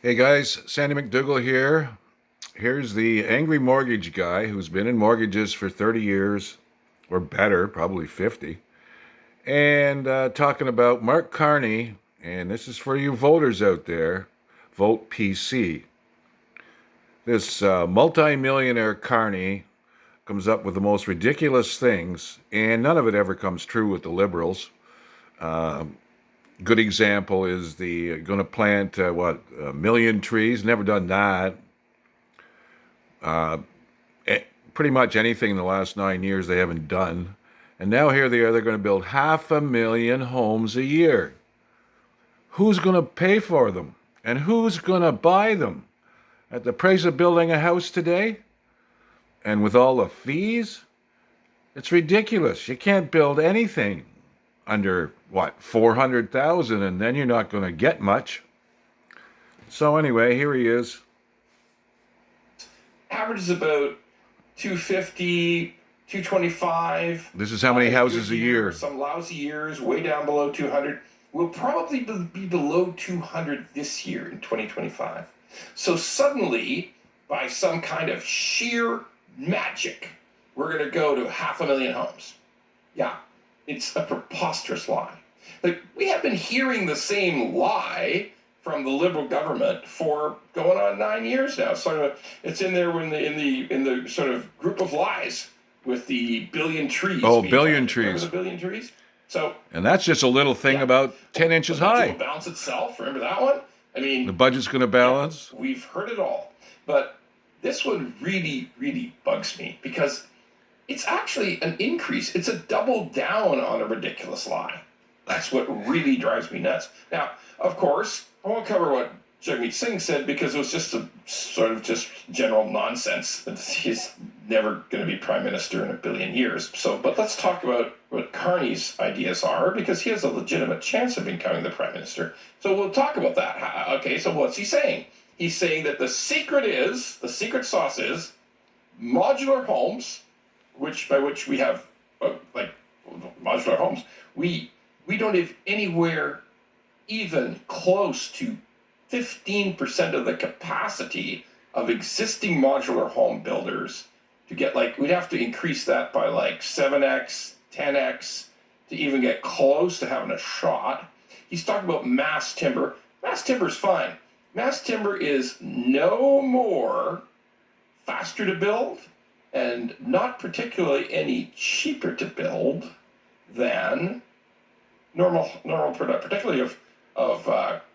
Hey guys, Sandy McDougall here. Here's the angry mortgage guy who's been in mortgages for 30 years or better, probably 50, and talking about Mark Carney. And this is for you voters out there. Vote PC. This multi-millionaire Carney comes up with the most ridiculous things, and none of it ever comes true with the liberals. Good example is the going to plant a million trees. Never done that. Pretty much anything in the last 9 years they haven't done. And now here they are, they're going to build 500,000 homes a year. Who's going to pay for them? And who's going to buy them? At the price of building a house today? And with all the fees? It's ridiculous. You can't build anything under, 400,000, and then you're not going to get much. So anyway, here he is. Average is about 250, 225. This is how many houses a year. Some lousy years, way down below 200. We'll probably be below 200 this year in 2025. So suddenly, by some kind of sheer magic, we're going to go to 500,000 homes. Yeah, it's a preposterous lie. Like, we have been hearing the same lie from the liberal government for going on 9 years now. So it's in there in the sort of group of lies with the billion trees. Oh, billion trees. Remember the billion trees? So, and that's just a little thing about 10 inches high. It will balance itself. Remember that one? I mean, the budget's going to balance. Yeah, we've heard it all, but this one really, really bugs me because it's actually an increase. It's a double down on a ridiculous lie. That's what really drives me nuts. Now, of course, I won't cover what Jagmeet Singh said because it was just a sort of just general nonsense. He's never going to be prime minister in a billion years. But let's talk about what Carney's ideas are because he has a legitimate chance of becoming the prime minister. So we'll talk about that. Okay, so what's he saying? He's saying that the secret sauce is modular homes, by which we have like modular homes. We don't have anywhere even close to 15% of the capacity of existing modular home builders to get we'd have to increase that by 7x, 10x to even get close to having a shot. He's talking about mass timber. Mass timber is fine. Mass timber is no more faster to build and not particularly any cheaper to build than normal product, particularly of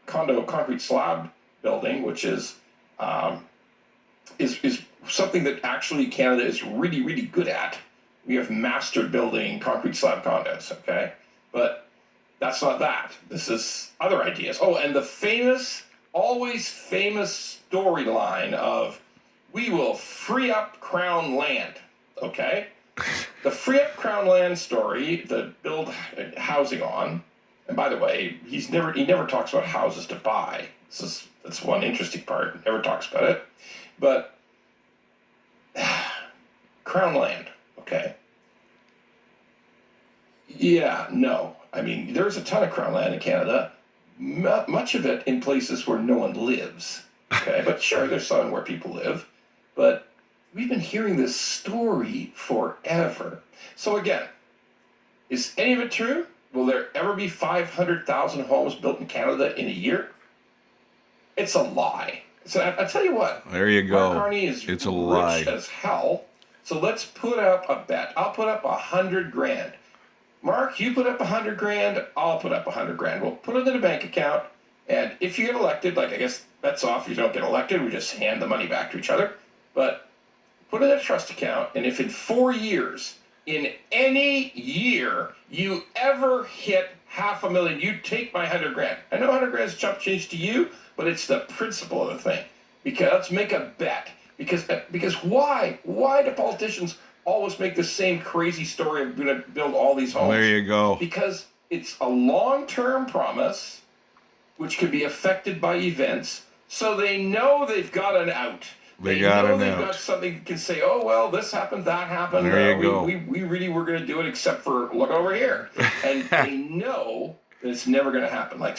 condo concrete slab building, which is something that actually Canada is really, really good at. We have mastered building concrete slab condos, okay? But that's not that. This is other ideas. Oh, and the always famous storyline of we will free up Crown land, okay? The free up Crown land story that build housing on, and by the way, he never talks about houses to buy. That's one interesting part. He never talks about it. But Crown land, okay. Yeah, no. I mean, there's a ton of Crown land in Canada, much of it in places where no one lives. Okay, but sure, there's some where people live. But we've been hearing this story forever. So again, is any of it true? Will there ever be 500,000 homes built in Canada in a year? It's a lie. So I tell you what. There you go. Mark Carney is it's a lie. Rich as hell. So let's put up a bet. I'll put up 100 grand. Mark, you put up 100 grand. I'll put up 100 grand. We'll put it in a bank account. And if you get elected, I guess bets off. If you don't get elected, we just hand the money back to each other. But put it in a trust account. And if in 4 years, in any year, you ever hit 500,000, you take my 100 grand. I know 100 grand is chump change to you, but it's the principle of the thing. Because let's make a bet. Because why? Why do politicians always make the same crazy story of going to build all these homes? There you go. Because it's a long-term promise, which can be affected by events, so they know they've got an out. They know they've got something that can say, oh, well, this happened, that happened. There you go. We really were going to do it except for look over here. And they know that it's never going to happen. Seriously.